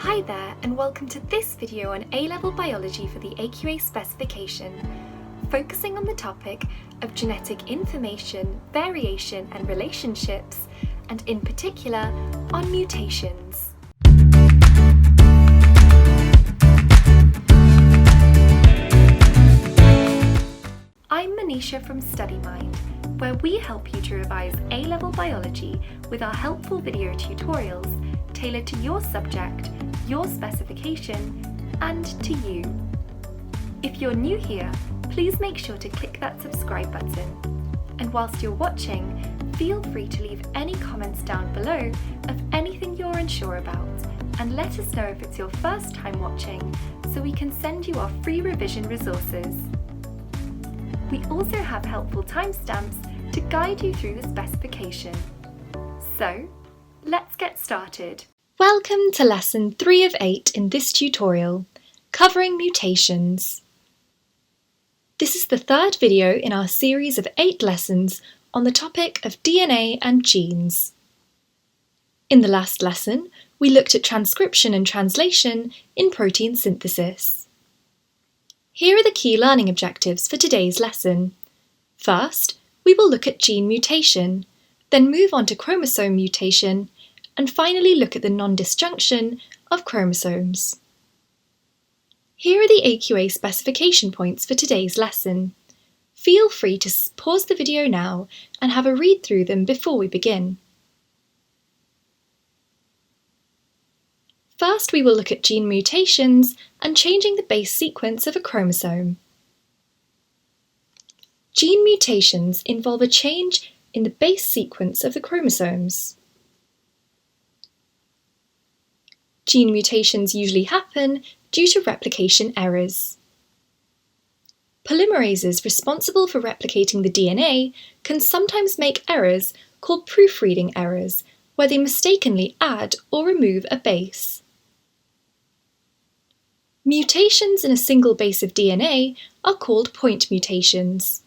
Hi there, and welcome to this video on A-Level Biology for the AQA specification, focusing on the topic of genetic information, variation and relationships, and in particular on mutations. I'm Manisha from StudyMind, where we help you to revise A-Level Biology with our helpful video tutorials tailored to your subject, your specification, and to you. If you're new here, please make sure to click that subscribe button. And whilst you're watching, feel free to leave any comments down below of anything you're unsure about, and let us know if it's your first time watching so we can send you our free revision resources. We also have helpful timestamps to guide you through the specification. So, let's get started. Welcome to lesson 3 of 8 in this tutorial, covering mutations. This is the third video in our series of 8 lessons on the topic of DNA and genes. In the last lesson, we looked at transcription and translation in protein synthesis. Here are the key learning objectives for today's lesson. First, we will look at gene mutation, then move on to chromosome mutation, and finally look at the non-disjunction of chromosomes. Here are the AQA specification points for today's lesson. Feel free to pause the video now and have a read through them before we begin. First, we will look at gene mutations and changing the base sequence of a chromosome. Gene mutations involve a change in the base sequence of the chromosomes. Gene mutations usually happen due to replication errors. Polymerases responsible for replicating the DNA can sometimes make errors called proofreading errors, where they mistakenly add or remove a base. Mutations in a single base of DNA are called point mutations.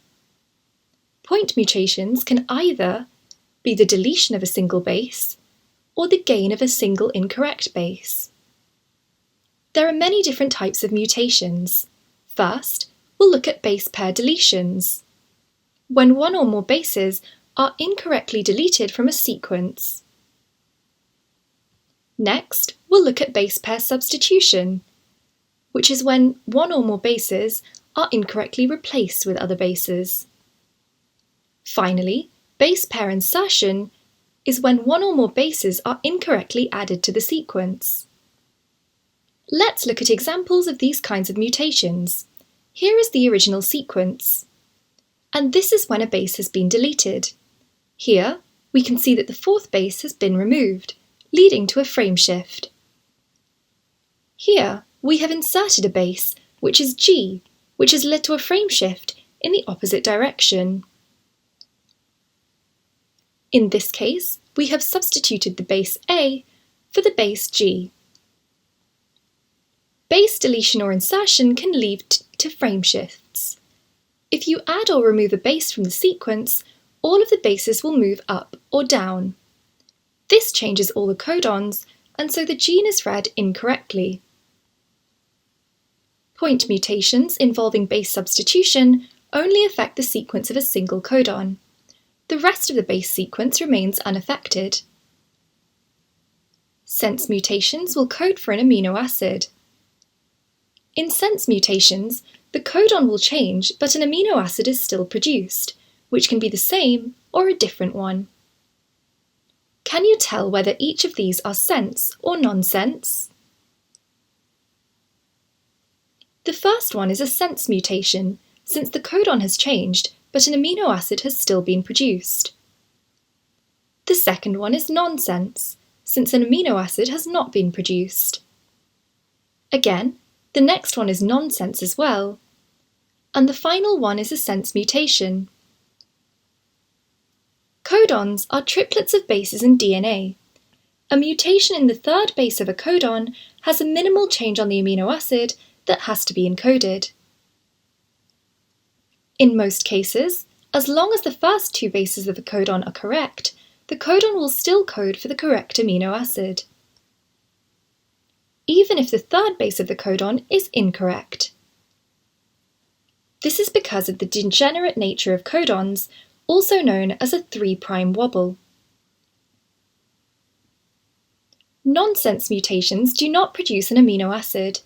Point mutations can either be the deletion of a single base or the gain of a single incorrect base. There are many different types of mutations. First, we'll look at base pair deletions, when one or more bases are incorrectly deleted from a sequence. Next, we'll look at base pair substitution, which is when one or more bases are incorrectly replaced with other bases. Finally, base pair insertion is when one or more bases are incorrectly added to the sequence. Let's look at examples of these kinds of mutations. Here is the original sequence, and this is when a base has been deleted. Here, we can see that the fourth base has been removed, leading to a frameshift. Here, we have inserted a base, which is G, which has led to a frameshift in the opposite direction. In this case, we have substituted the base A for the base G. Base deletion or insertion can lead to frameshifts. If you add or remove a base from the sequence, all of the bases will move up or down. This changes all the codons, and so the gene is read incorrectly. Point mutations involving base substitution only affect the sequence of a single codon. The rest of the base sequence remains unaffected. Sense mutations will code for an amino acid. In sense mutations, the codon will change, but an amino acid is still produced, which can be the same or a different one. Can you tell whether each of these are sense or non-sense? The first one is a sense mutation, since the codon has changed, but an amino acid has still been produced. The second one is non-sense, since an amino acid has not been produced. Again, the next one is non-sense as well. And the final one is a sense mutation. Codons are triplets of bases in DNA. A mutation in the third base of a codon has a minimal change on the amino acid that has to be encoded. In most cases, as long as the first two bases of the codon are correct, the codon will still code for the correct amino acid. even if the third base of the codon is incorrect. This is because of the degenerate nature of codons, also known as a 3' wobble. Nonsense mutations do not produce an amino acid.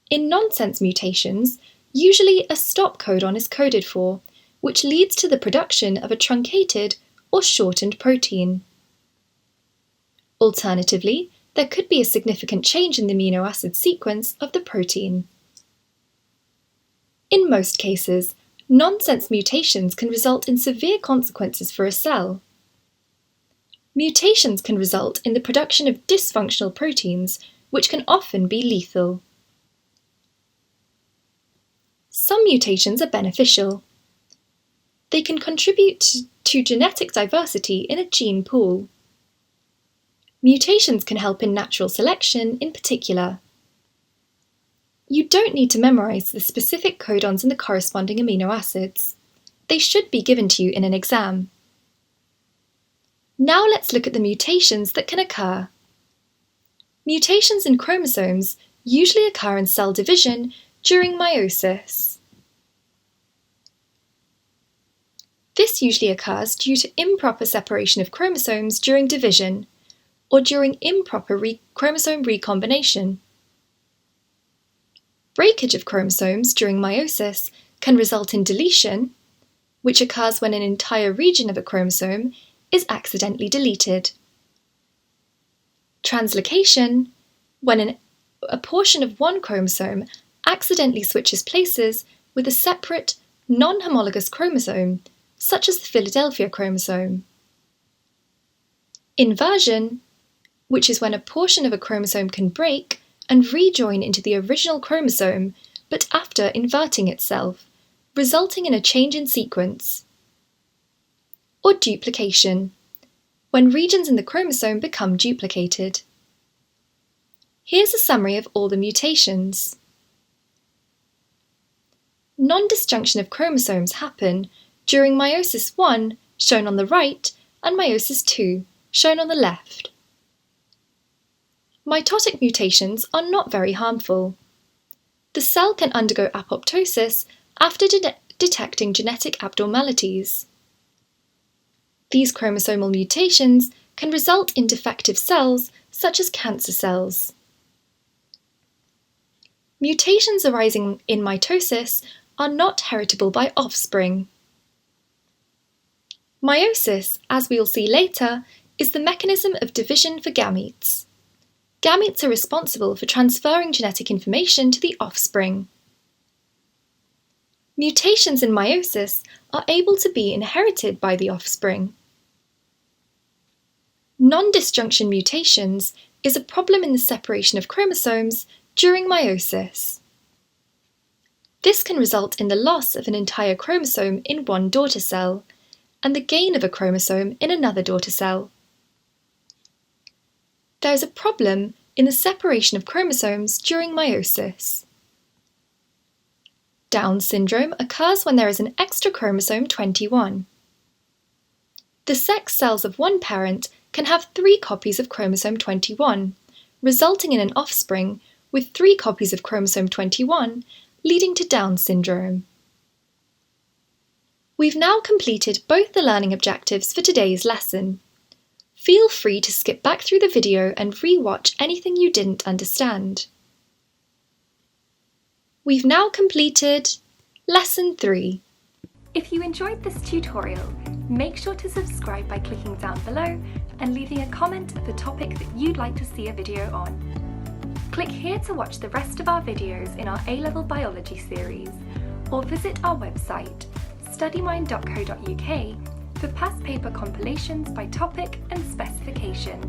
In nonsense mutations, usually a stop codon is coded for, which leads to the production of a truncated or shortened protein. Alternatively, there could be a significant change in the amino acid sequence of the protein. In most cases, nonsense mutations can result in severe consequences for a cell. Mutations can result in the production of dysfunctional proteins, which can often be lethal. Some mutations are beneficial. They can contribute to genetic diversity in a gene pool. Mutations can help in natural selection in particular. You don't need to memorize the specific codons and the corresponding amino acids. They should be given to you in an exam. Now let's look at the mutations that can occur. Mutations in chromosomes usually occur in cell division during meiosis. This usually occurs due to improper separation of chromosomes during division, or during improper chromosome recombination. Breakage of chromosomes during meiosis can result in deletion, which occurs when an entire region of a chromosome is accidentally deleted. Translocation, when a portion of one chromosome accidentally switches places with a separate, non-homologous chromosome, such as the Philadelphia chromosome. Inversion, which is when a portion of a chromosome can break and rejoin into the original chromosome, but after inverting itself, resulting in a change in sequence. Or duplication, when regions in the chromosome become duplicated. Here's a summary of all the mutations. Non-disjunction of chromosomes happen during meiosis I, shown on the right, and meiosis II, shown on the left. Mitotic mutations are not very harmful. The cell can undergo apoptosis after detecting genetic abnormalities. These chromosomal mutations can result in defective cells, such as cancer cells. Mutations arising in mitosis are not heritable by offspring. Meiosis, as we will see later, is the mechanism of division for gametes. Gametes are responsible for transferring genetic information to the offspring. Mutations in meiosis are able to be inherited by the offspring. Non-disjunction mutations is a problem in the separation of chromosomes during meiosis. This can result in the loss of an entire chromosome in one daughter cell and the gain of a chromosome in another daughter cell. There is a problem in the separation of chromosomes during meiosis. Down syndrome occurs when there is an extra chromosome 21. The sex cells of one parent can have 3 copies of chromosome 21, resulting in an offspring with 3 copies of chromosome 21, leading to Down syndrome. We've now completed both the learning objectives for today's lesson. Feel free to skip back through the video and re-watch anything you didn't understand. We've now completed Lesson 3. If you enjoyed this tutorial, make sure to subscribe by clicking down below and leaving a comment of the topic that you'd like to see a video on. Click here to watch the rest of our videos in our A-Level Biology series, or visit our website, studymind.co.uk, for past paper compilations by topic and specification.